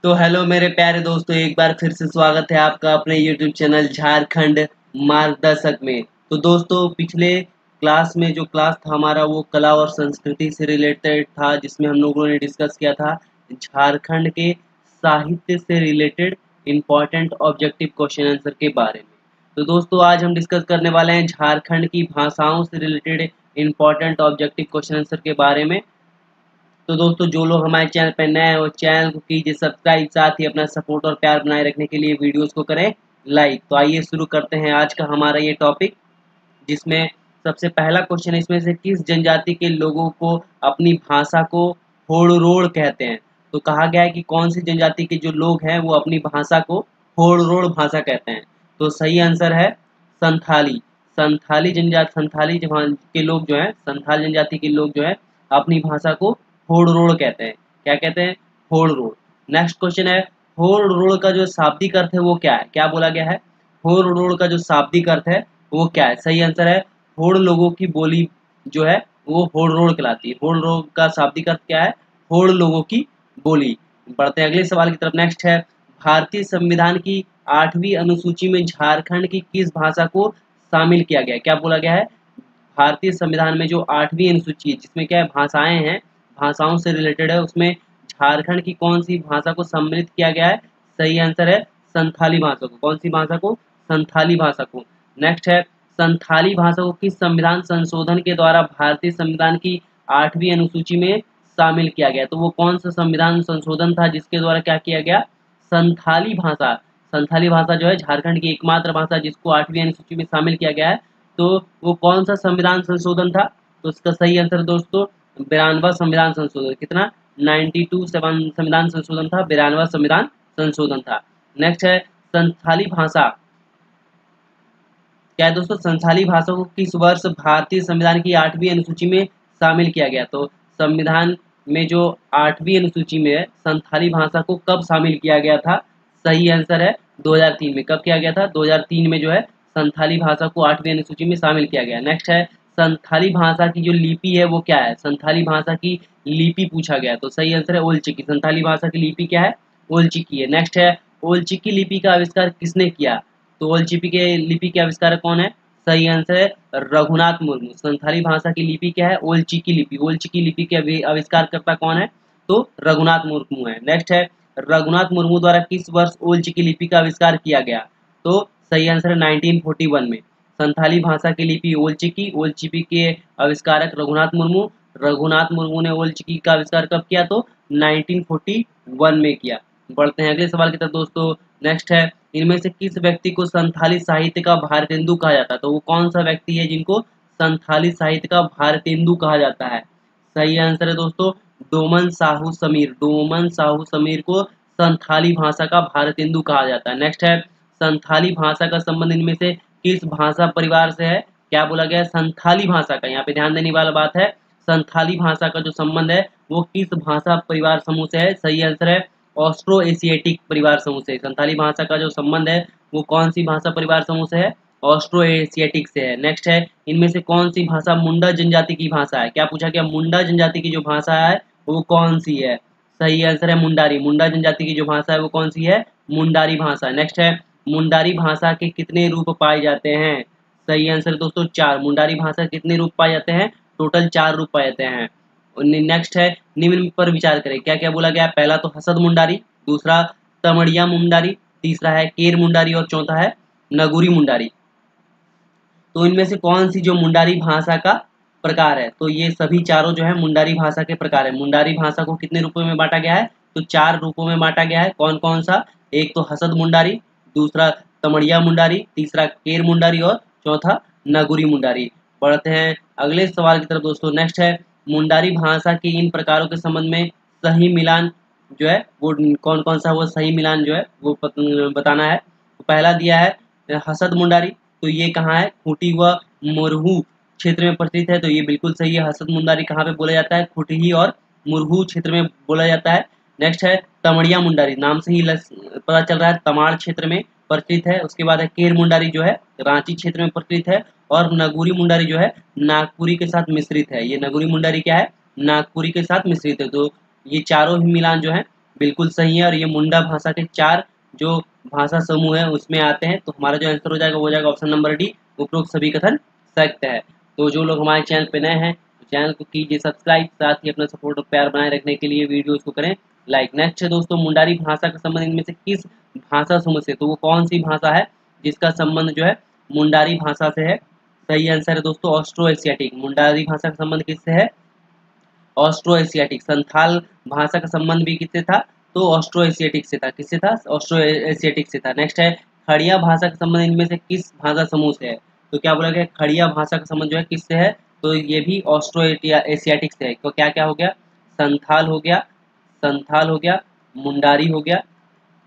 तो हेलो मेरे प्यारे दोस्तों, एक बार फिर से स्वागत है आपका अपने YouTube चैनल झारखंड मार्गदर्शक में। तो दोस्तों, पिछले क्लास में जो क्लास था हमारा वो कला और संस्कृति से रिलेटेड था, जिसमें हम लोगों ने डिस्कस किया था झारखंड के साहित्य से related important objective question answer के बारे में। तो दोस्तों, आज हम डिस्कस करने वाले हैं झारखंड की भाषाओं से related important objective question answer के बारे में। तो दोस्तों, जो लोग हमारे चैनल पर नए हैं वो चैनल को कीजिए सब्सक्राइब, साथ ही अपना सपोर्ट और प्यार बनाए रखने के लिए वीडियोस को करें लाइक। तो आइए शुरू करते हैं आज का हमारा ये टॉपिक, जिसमें सबसे पहला क्वेश्चन है इसमें से किस जनजाति के लोगों को अपनी भाषा को होड़-रोड़ कहते हैं। तो कहा गया है कि कौन सी जनजाति के जो लोग हैं वो अपनी भाषा को होड़-रोड़ भाषा कहते हैं। तो सही आंसर है संथाली। संथाली जनजाति, संथाली के लोग जो है, संथाल जनजाति के लोग जो है अपनी भाषा को होड़-रोड़ कहते हैं। क्या कहते हैं? होड़-रोड़। नेक्स्ट क्वेश्चन है, होड़-रोड़ का जो शाब्दिक अर्थ है वो क्या है? क्या बोला गया है? होड़-रोड़ का जो शाब्दिक अर्थ है वो क्या है? सही आंसर है होड़ लोगों की बोली जो है वो होड़-रोड़ कहलाती है। होड़-रोड़ का शाब्दिक अर्थ क्या है? होड़ लोगों की बोली। बढ़ते हैं अगले सवाल की तरफ। नेक्स्ट है, भारतीय संविधान की 8वीं अनुसूची में झारखंड की किस भाषा को शामिल किया गया है? क्या बोला गया है? भारतीय संविधान में जो 8वीं अनुसूची है, जिसमें क्या है भाषाएं हैं, भाषाओं से रिलेटेड है, उसमें झारखंड की कौन सी भाषा को सम्मिलित किया गया है? सही आंसर है संथाली भाषा को। कौन सी भाषा को? संथाली भाषा को। नेक्स्ट है, संथाली भाषा को किस संविधान संशोधन के द्वारा भारतीय संविधान की 8वीं अनुसूची में शामिल किया गया? तो वो कौन सा संविधान संशोधन था जिसके द्वारा क्या किया गया? संथाली भाषा। संथाली भाषा जो है झारखंड की एकमात्र भाषा जिसको 8वीं अनुसूची में शामिल किया गया है। तो वो कौन सा संविधान संशोधन था? तो इसका सही आंसर दोस्तों 92वां संविधान संशोधन। कितना? 92 संविधान संशोधन था, 92वां संविधान संशोधन था। नेक्स्ट है, संथाली भाषा क्या है दोस्तों? संथाली भाषा को किस वर्ष भारतीय संविधान की 8वीं अनुसूची में शामिल किया गया? तो संविधान में जो 8वीं अनुसूची में है, संथाली भाषा को कब शामिल किया गया था? सही आंसर है 2003 में। कब किया गया था? 2003 में जो है संथाली भाषा को 8वीं अनुसूची में शामिल किया गया। नेक्स्ट है, संथाली भाषा की जो लिपि है वो क्या है? संथाली भाषा की लिपि पूछा गया, तो सही आंसर है ओल चिकी। संथाली भाषा की लिपि क्या है? ओल चिकी है। नेक्स्ट है, ओल चिकी लिपि का आविष्कार किसने किया? तो ओल चिकी के लिपि के आविष्कारक कौन है? सही आंसर है रघुनाथ मुर्मू। संथाली भाषा की लिपि क्या है? ओल चिकी लिपि। ओल चिकी लिपि के आविष्कारकर्ता कौन है? तो रघुनाथ मुर्मू है। नेक्स्ट है, रघुनाथ मुर्मू द्वारा किस वर्ष ओल चिकी लिपि का आविष्कार किया गया? तो सही आंसर है 1941 में। संथाली भाषा की लिपि ओल चिकी के आविष्कारक रघुनाथ मुर्मू। रघुनाथ मुर्मू ने ओल चिकी का आविष्कार कब किया? तो 1941 में किया। बढ़ते हैं अगले सवाल की तरफ दोस्तों। नेक्स्ट है, इनमें से किस व्यक्ति को संथाली साहित्य का भारतेंदु कहा जाता है? तो वो कौन सा व्यक्ति है जिनको संथाली साहित्य का भारतेंदु कहा जाता है? सही आंसर है दोस्तों डोमन साहू समीर। डोमन साहू समीर को संथाली भाषा का भारतेंदु कहा जाता है। नेक्स्ट है, संथाली भाषा का संबंध इनमें से किस भाषा परिवार से है? क्या बोला गया है? संथाली भाषा का, यहाँ पे ध्यान देने वाला बात है, संथाली भाषा का जो संबंध है वो किस भाषा परिवार समूह से है? सही आंसर है ऑस्ट्रो एशियाटिक परिवार समूह से। संथाली भाषा का जो संबंध है वो कौन सी भाषा परिवार समूह से है? ऑस्ट्रो एशियाटिक से है। नेक्स्ट है, इनमें से कौन सी भाषा मुंडा जनजाति की भाषा है? क्या पूछा गया? मुंडा जनजाति की जो भाषा है वो कौन सी है? सही आंसर है मुंडारी। मुंडा जनजाति की जो भाषा है वो कौन सी है? मुंडारी भाषा। नेक्स्ट है, मुंडारी भाषा के कितने रूप पाए जाते हैं? सही आंसर दोस्तों 4। मुंडारी भाषा के कितने रूप पाए जाते हैं? टोटल 4 रूप पाए जाते हैं। नेक्स्ट है, निम्न पर विचार करें। क्या क्या बोला गया? पहला तो हसद मुंडारी, दूसरा तमड़िया मुंडारी, तीसरा है केर मुंडारी और चौथा है नगुरी मुंडारी। तो इनमें से कौन सी जो मुंडारी भाषा का प्रकार है? तो ये सभी चारों जो है मुंडारी भाषा के प्रकार है। मुंडारी भाषा को कितने रूपों में बांटा गया है? तो 4 रूपों में बांटा गया है। कौन कौन सा? एक तो हसद मुंडारी, दूसरा तमड़िया मुंडारी, तीसरा केर मुंडारी और चौथा नगुरी मुंडारी। बढ़ते हैं अगले सवाल की तरफ दोस्तों। नेक्स्ट है, मुंडारी भाषा के इन प्रकारों के संबंध में सही मिलान जो है वो कौन कौन सा, वो सही मिलान जो है वो बताना है। तो पहला दिया है हसद मुंडारी, तो ये कहाँ है? खूंटी व मुरहू क्षेत्र में प्रचलित है, तो ये बिल्कुल सही है। हसद मुंडारी कहाँ पे बोला जाता है? खूंटी और मुरहू क्षेत्र में बोला जाता है। नेक्स्ट है तमड़िया मुंडारी, नाम से ही पता चल रहा है तमाड़ क्षेत्र में प्रचलित है। उसके बाद है केर मुंडारी जो है रांची क्षेत्र में प्रचलित है, और नगुरी मुंडारी जो है नागपुरी के साथ मिश्रित है। ये नगुरी मुंडारी क्या है? नागपुरी के साथ मिश्रित है। तो ये चारों ही मिलान जो है बिल्कुल सही है, और ये मुंडा भाषा के 4 जो भाषा समूह है उसमें आते हैं। तो हमारा जो आंसर हो जाएगा वो हो जाएगा ऑप्शन नंबर डी, उपरोक्त सभी कथन सत्य है। तो जो लोग हमारे चैनल पे नए हैं तो चैनल को कीजिए सब्सक्राइब, साथ ही अपना सपोर्ट और प्यार बनाए रखने के लिए वीडियोस को करें लाइक। नेक्स्ट है दोस्तों, मुंडारी भाषा का संबंध इनमें से किस भाषा समूह से, तो वो कौन सी भाषा है जिसका संबंध जो है मुंडारी भाषा से है? सही आंसर है दोस्तों ऑस्ट्रो एशियाटिक। मुंडारी भाषा का संबंध किससे है? Austro Asiatic. संथाल भाषा का संबंध भी किससे था? तो ऑस्ट्रो एशियाटिक से था। किससे था? ऑस्ट्रो एशियाटिक से था। नेक्स्ट है, खड़िया भाषा का संबंध इनमें से किस भाषा समूह से है? तो क्या बोला गया, खड़िया भाषा का संबंध जो है किससे है? तो ये भी ऑस्ट्रो एशियाटिक से है। तो क्या क्या हो गया? संथाल हो गया, संथाल हो गया, मुंडारी हो गया,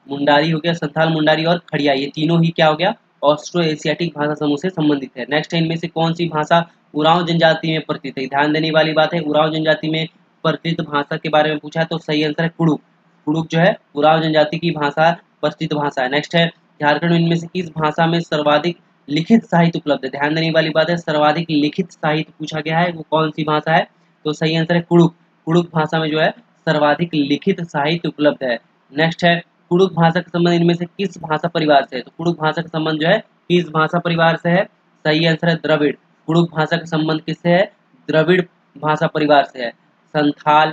मुंडारी हो गया, संथाल, मुंडारी और खड़िया, ये तीनों ही क्या हो गया? ऑस्ट्रो एशियाटिक भाषा समूह से संबंधित है। नेक्स्ट है, इनमें से कौन सी भाषा उरांव जनजाति में प्रचलित है? ध्यान देने वाली बात है, उरांव जनजाति में प्रचलित भाषा के बारे में पूछा है तो सही आंसर है कुड़ुक। कुड़ुक जो है उरांव जनजाति की भाषा, प्रचलित भाषा है। नेक्स्ट है, झारखंड में इनमें से किस भाषा में सर्वाधिक लिखित साहित्य उपलब्ध है? ध्यान देने वाली बात है, सर्वाधिक लिखित साहित्य पूछा गया है, वो कौन सी भाषा है? तो सही आंसर है कुड़ुक। कुड़ुक भाषा में जो है सर्वाधिक लिखित साहित्य उपलब्ध है। नेक्स्ट है, कुड़ुक भाषा का संबंध इनमें से किस भाषा परिवार से है? तो कुड़ुक भाषा का संबंध जो है किस भाषा परिवार से है? सही आंसर है द्रविड़। कुड़ुक भाषा का संबंध किससे है? द्रविड़ भाषा परिवार से है। संथाल,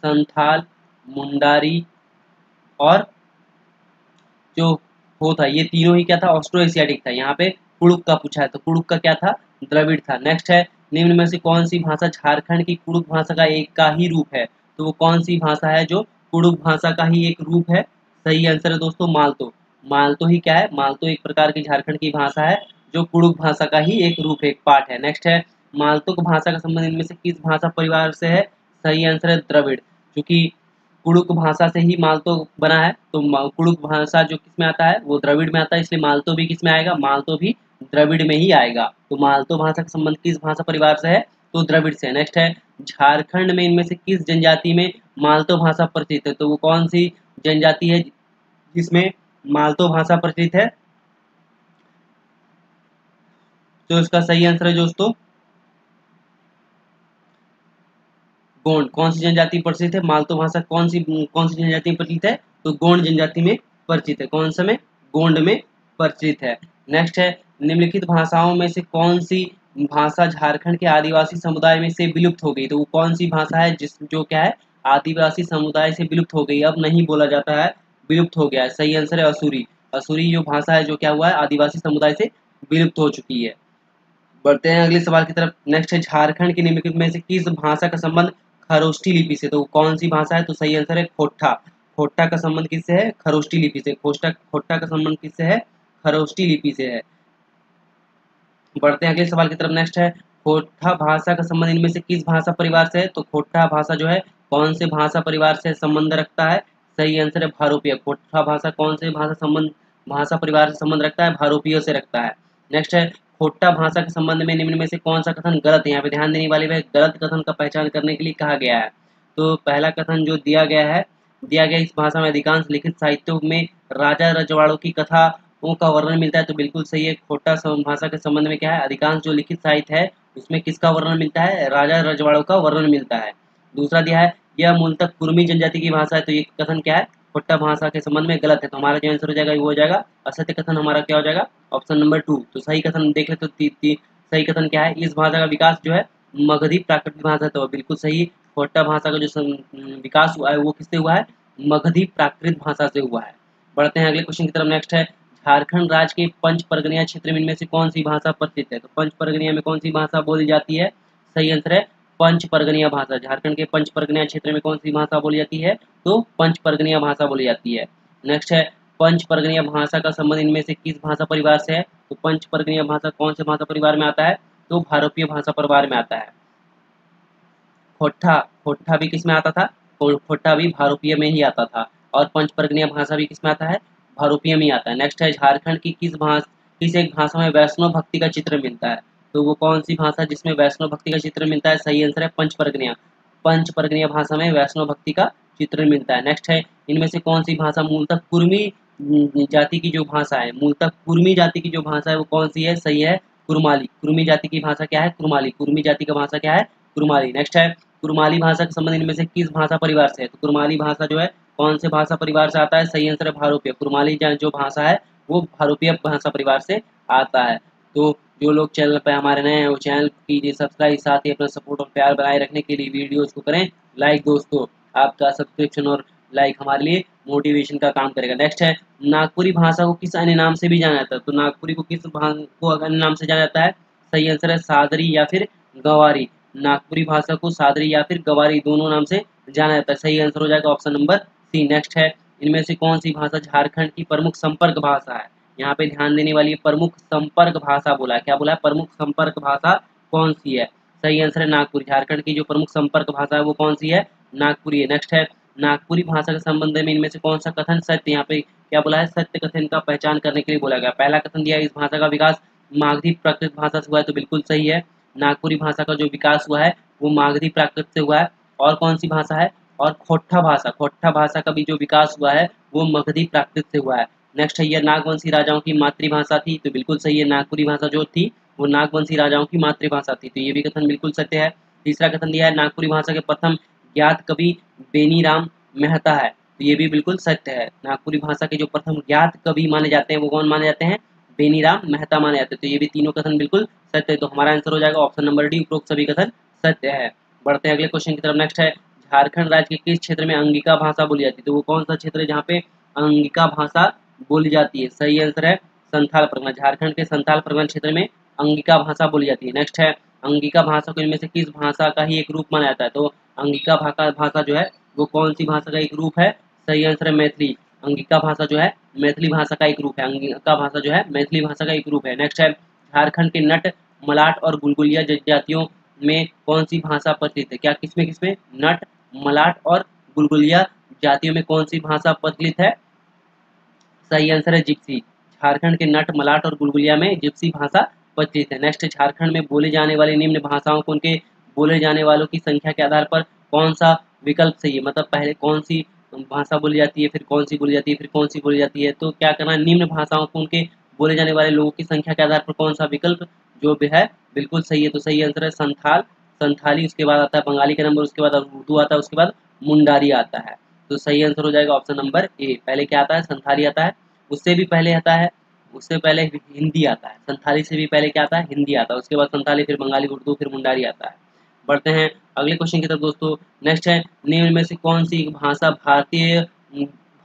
संथाल, मुंडारी और जो हो था, ये तीनों ही क्या था? ऑस्ट्रो एशियाटिक था। यहाँ पे कुड़ुक का पूछा है तो कुड़ुक का क्या था? द्रविड़ था। नेक्स्ट है, निम्न में से कौन सी भाषा झारखंड की कुड़ुक भाषा का एक का ही रूप है? तो वो कौन सी भाषा है जो कुड़ुक भाषा का ही एक रूप है? सही आंसर है दोस्तों मालतो। मालतो ही क्या है? मालतो एक प्रकार की झारखंड की भाषा है जो कुड़ुक भाषा का ही एक रूप है, एक पार्ट है। नेक्स्ट है, मालतोक भाषा का संबंध इनमें से किस भाषा परिवार से है? सही आंसर है द्रविड़। क्योंकि कुड़ुक भाषा से ही मालतो बना है, तो कुड़ुक भाषा जो किस में आता है? वो द्रविड़ में आता है, इसलिए मालतो भी किस में आएगा? मालतो भी द्रविड़ में ही आएगा। तो मालतो भाषा का संबंध किस भाषा परिवार से है? तो द्रविड़ से। नेक्स्ट है, झारखंड में इनमें से किस जनजाति में मालतो भाषा प्रचलित है? तो वो कौन सी जनजाति है जिसमें मालतो भाषा प्रचलित है? तो इसका सही आंसर है दोस्तों गोंड। कौन सी जनजाति प्रचलित है? मालतो भाषा कौन सी जनजाति में प्रचलित है? तो गोंड जनजाति में प्रचलित है। कौन सा में? गोंड में प्रचलित है। नेक्स्ट है, निम्नलिखित भाषाओं में से कौन सी भाषा झारखंड के आदिवासी समुदाय में से विलुप्त हो गई? तो वो कौन सी भाषा है जिस जो क्या है आदिवासी समुदाय से विलुप्त हो गई, अब नहीं बोला जाता है, विलुप्त हो गया है? सही आंसर है असुरी। असुरी जो भाषा है जो क्या हुआ है आदिवासी समुदाय से विलुप्त हो चुकी है। बढ़ते हैं अगले सवाल की तरफ। नेक्स्ट है, झारखंड की निम्नलिखित में से किस भाषा का संबंध खरोष्ठी लिपि से? तो कौन सी भाषा है? तो सही आंसर है खोट्ठा। खोट्ठा का संबंध किससे है? खरोष्ठी लिपि से। खोट्ठा खोट्ठा का संबंध किससे है? खरोष्ठी लिपि से है। बढ़ते हैं अगले सवाल की तरफ। नेक्स्ट है, खोट्ठा भाषा का संबंध इनमें से किस भाषा परिवार से है? तो खोट्ठा भाषा जो है कौन से भाषा परिवार से संबंध रखता है? सही आंसर है भारोपीय। खोट्ठा भाषा कौन से भाषा परिवार से संबंध रखता है? भारोपीय से रखता है। नेक्स्ट है, खोट्टा भाषा के संबंध में निम्न में से कौन सा कथन गलत है? यहाँ पे ध्यान देने वाली है, गलत कथन का पहचान करने के लिए कहा गया है। तो पहला कथन जो दिया गया इस भाषा में अधिकांश लिखित साहित्यों में राजा रजवाड़ों की कथाओं का वर्णन मिलता है। तो बिल्कुल सही है। खोट्टा भाषा के संबंध में क्या है? अधिकांश जो लिखित साहित्य है उसमें किसका वर्णन मिलता है? राजा रजवाड़ों का वर्णन मिलता है। दूसरा दिया है, यह मूलतः कुर्मी जनजाति की भाषा है। तो ये कथन क्या है? खोट्टा भाषा के संबंध में गलत है। तो हमारा जो आंसर हो जाएगा वो हो जाएगा असत्य कथन। हमारा क्या हो जाएगा? Option number 2। तो सही कथन देख ले तो सही कथन क्या है? इस भाषा का विकास जो है मगधी प्राकृतिक भाषा, तो बिल्कुल सही। खोट्टा भाषा का जो विकास हुआ है वो किससे हुआ है? मगधी प्राकृत भाषा से हुआ है। बढ़ते हैं अगले क्वेश्चन की तरफ। नेक्स्ट है, झारखंड राज्य के पंच परगनिया क्षेत्र में इनमें से कौन सी भाषा प्रचलित है? तो पंच परगनिया में कौन सी भाषा बोली जाती है? सही आंसर है पंच परगनिया भाषा। झारखंड के पंच परगनिया क्षेत्र में कौन सी भाषा बोली जाती है? तो पंच परगनिया भाषा बोली जाती है। नेक्स्ट है, पंच परगनिया भाषा का संबंध इनमें से किस भाषा परिवार से है? तो पंच परगनिया भाषा कौन से भाषा परिवार में आता है? तो भारोपीय भाषा परिवार में आता है। खोट्ठा खोट्ठा भी किस में आता था? खोट्ठा भी भारोपीय में ही आता था। और पंच परगनिया भाषा भी किस में आता है? भारोपीय में ही आता है। नेक्स्ट है, झारखंड की किस एक भाषा में वैष्णव भक्ति का चित्र मिलता है? तो वो कौन सी भाषा जिसमें वैष्णव भक्ति का चित्र मिलता है? सही आंसर है पंच परगनिया। पंच परगनिया भाषा में वैष्णव भक्ति का चित्र मिलता है। नेक्स्ट है, इनमें से कौन सी भाषा मूलतः कुर्मी जाति की जो भाषा है, मूलतः कुर्मी जाति की जो भाषा है वो कौन सी है? सही है कुरमाली। कुर्मी जाति की भाषा क्या है? कुरमाली। कुर्मी जाति का भाषा क्या है? कुरमाली। नेक्स्ट है, कुरमाली भाषा के संबंध इनमें से किस भाषा परिवार से है? तो कुरमाली भाषा जो है कौन से भाषा परिवार से आता है? सही आंसर है भारोपीय। कुरमाली जो भाषा है वो भारोपीय भाषा परिवार से आता है। तो जो लोग चैनल पर हमारे नए हैं वो चैनल कीजिए सब्सक्राइब, साथ ही अपना सपोर्ट और प्यार बनाए रखने के लिए वीडियोज को करें लाइक। दोस्तों आपका सब्सक्रिप्शन और लाइक हमारे लिए मोटिवेशन का काम करेगा। नेक्स्ट है, नागपुरी भाषा को किस अन्य नाम से भी जाना जाता है? तो नागपुरी को किस को अन्य नाम से जाना जाता है? सही आंसर है सादरी या फिर गवारी। नागपुरी भाषा को सादरी या फिर गवारी दोनों नाम से जाना जाता है। सही आंसर हो जाएगा ऑप्शन नंबर सी। नेक्स्ट है, इनमें से कौन सी भाषा झारखंड की प्रमुख संपर्क भाषा है? यहाँ पे ध्यान देने वाली प्रमुख संपर्क भाषा बोला है। क्या बोला है? प्रमुख संपर्क भाषा कौन सी है? सही आंसर है नागपुरी। झारखंड की जो प्रमुख संपर्क भाषा है वो कौन सी है? नागपुरी है। नेक्स्ट है, नागपुरी भाषा के संबंध में इनमें से कौन सा कथन सत्य? यहाँ पे क्या बोला है? सत्य कथन का पहचान करने के लिए बोला गया। पहला कथन दिया, इस भाषा का विकास मागधी प्राकृत भाषा से हुआ है, तो बिल्कुल सही है। नागपुरी भाषा का जो विकास हुआ है वो मागधी प्राकृत से हुआ है। और कौन सी भाषा है? और खोट्ठा भाषा, खोट्ठा भाषा का भी जो विकास हुआ है वो मगधी प्राकृत से हुआ है। नेक्स्ट है, यह नागवंशी राजाओं की मातृभाषा थी, तो बिल्कुल सही है। नागपुरी भाषा जो थी वो नागवंशी राजाओं की मातृभाषा थी, तो ये भी कथन बिल्कुल सत्य है। तीसरा कथन दिया है, नागपुरी भाषा के प्रथम ज्ञात कवि बेनीराम मेहता है, तो ये भी बिल्कुल सत्य है। नागपुरी भाषा के जो प्रथम ज्ञात कवि माने जाते हैं वो कौन माने जाते हैं? बेनीराम मेहता माने जाते हैं, तो ये भी तीनों कथन बिल्कुल सत्य है। तो हमारा आंसर हो जाएगा ऑप्शन नंबर डी, उपरोक्त सभी कथन सत्य है। बढ़ते हैं अगले क्वेश्चन की तरफ। नेक्स्ट है, झारखंड राज्य के किस क्षेत्र में अंगिका भाषा बोली जाती है? तो वो कौन सा क्षेत्र है जहाँ पे अंगिका भाषा बोली जाती है? सही आंसर है संथाल परगना। झारखंड के संथाल परगना क्षेत्र में अंगिका भाषा बोली जाती है। नेक्स्ट है, अंगिका भाषा को इनमें से किस भाषा का ही एक रूप माना जाता है? तो अंगिका भाषा जो है वो कौन सी भाषा का एक रूप है? सही आंसर है मैथिली। अंगिका भाषा जो है मैथिली भाषा का एक रूप है। अंगिका भाषा जो है मैथिली भाषा का एक रूप है। नेक्स्ट है, झारखंड के नट, मलाट और गुलगुलिया जनजातियों में कौन सी भाषा प्रचलित है? क्या किसमें? नट, मलाट और गुलगुलिया जातियों में कौन सी भाषा प्रचलित है? सही आंसर है जिप्सी। झारखंड के नट, मलाट और गुलगुलिया में जिप्सी भाषा प्रचलित है। नेक्स्ट, झारखंड में बोले जाने वाले निम्न भाषाओं को उनके बोले जाने वालों की संख्या के आधार पर कौन सा विकल्प सही है? मतलब पहले कौन सी भाषा बोली जाती है, फिर कौन सी बोली जाती है, फिर कौन सी बोली जाती है। तो क्या करना है, निम्न भाषाओं को उनके बोले जाने वाले लोगों की संख्या के आधार पर कौन सा विकल्प जो भी है बिल्कुल सही है। तो सही आंसर है संथाली, उसके बाद आता है बंगाली का नंबर, उसके बाद उर्दू आता है, उसके बाद मुंडारी आता है। तो सही आंसर हो जाएगा ऑप्शन नंबर ए। पहले क्या आता है? संथाली आता है, उससे भी पहले आता है, उससे पहले हिंदी आता है। संथाली से भी पहले क्या आता है? हिंदी आता है, उसके बाद संथाली, फिर बंगाली, उर्दू, फिर मुंडारी आता है। बढ़ते हैं अगले क्वेश्चन की तरफ दोस्तों। नेक्स्ट है, निम्न में से कौन सी भाषा भारतीय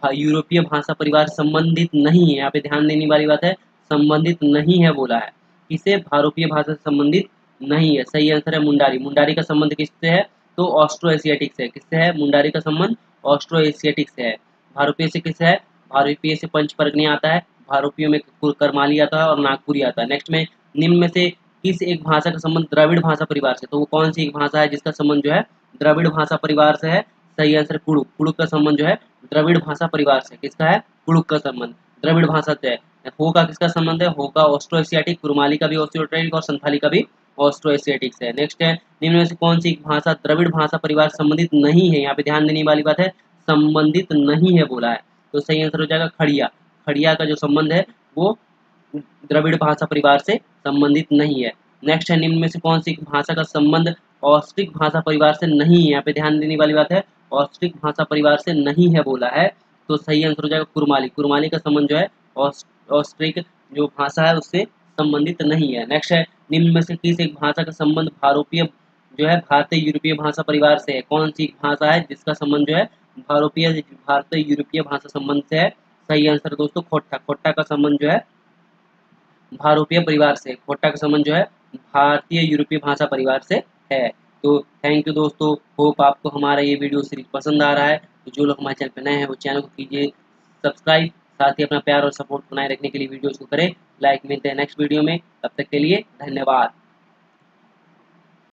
यूरोपीय भाषा परिवार संबंधित नहीं है? यहाँ पे ध्यान देने वाली बात है, संबंधित नहीं है बोला है। किसे? भारोपीय भाषा से संबंधित नहीं है। सही आंसर है मुंडारी। मुंडारी का संबंध किससे है? तो ऑस्ट्रो एशियाटिक से। किससे है मुंडारी का संबंध? ऑस्ट्रो एशियाटिक से है। भारोपीय से किससे है? भारोपीय से पंचपर्गनी आता है, भारोपीय में करमाली आता है और नागपुरी आता है। नेक्स्ट में, निम्न में से किस एक भाषा का संबंध द्रविड़ भाषा परिवार से? तो वो कौन सी एक भाषा है जिसका संबंध जो है द्रविड़ भाषा परिवार से है? सही आंसर कुड़ुक। कुड़ुक का संबंध जो है द्रविड़ भाषा परिवार से। किसका है? कुड़ुक का संबंध द्रविड़ भाषा से है। हो का किसका संबंध है? हो का ऑस्ट्रो एशियाटिक, कुरमाली का भी ऑस्ट्रो एशियाटिक और संथाली का भी ऑस्ट्रो एशियाटिक से है। नेक्स्ट है, निम्न में से कौन सी भाषा द्रविड़ भाषा परिवार संबंधित नहीं है? यहाँ पे ध्यान देने वाली बात है, संबंधित नहीं है बोला है। तो सही आंसर हो जाएगा खड़िया। खड़िया का जो संबंध है वो द्रविड़ भाषा परिवार से संबंधित नहीं है। नेक्स्ट है, निम्न में से कौन सी भाषा का संबंध ऑस्ट्रिक भाषा परिवार से नहीं है? यहाँ पे ध्यान देने वाली बात है, ऑस्ट्रिक भाषा परिवार से नहीं है बोला है। तो सही आंसर हो जाएगा कुरमाली। कुरमाली का संबंध जो है ऑस्ट्रिक जो भाषा है उससे संबंधित नहीं है। नेक्स्ट है, निम्न में से किस एक भाषा का संबंध भारोपीय जो है भारतीय यूरोपीय भाषा परिवार से है? कौन सी भाषा है जिसका संबंध जो है भारतीय यूरोपीय भाषा संबंध से है? सही आंसर दोस्तों खोट्टा। खोट्टा का संबंध जो है भारोपीय परिवार से, खोट्टा का संबंध जो है भारतीय यूरोपीय भाषा परिवार से है। तो थैंक यू दोस्तों, होप आपको हमारा ये वीडियो सीरीज पसंद आ रहा है। तो जो लोग हमारे चैनल पर नए हैं वो चैनल को कीजिए सब्सक्राइब, साथ ही अपना प्यार और सपोर्ट बनाए रखने के लिए वीडियोज़ को करें लाइक। मिलते हैं नेक्स्ट वीडियो में, तब तक के लिए धन्यवाद।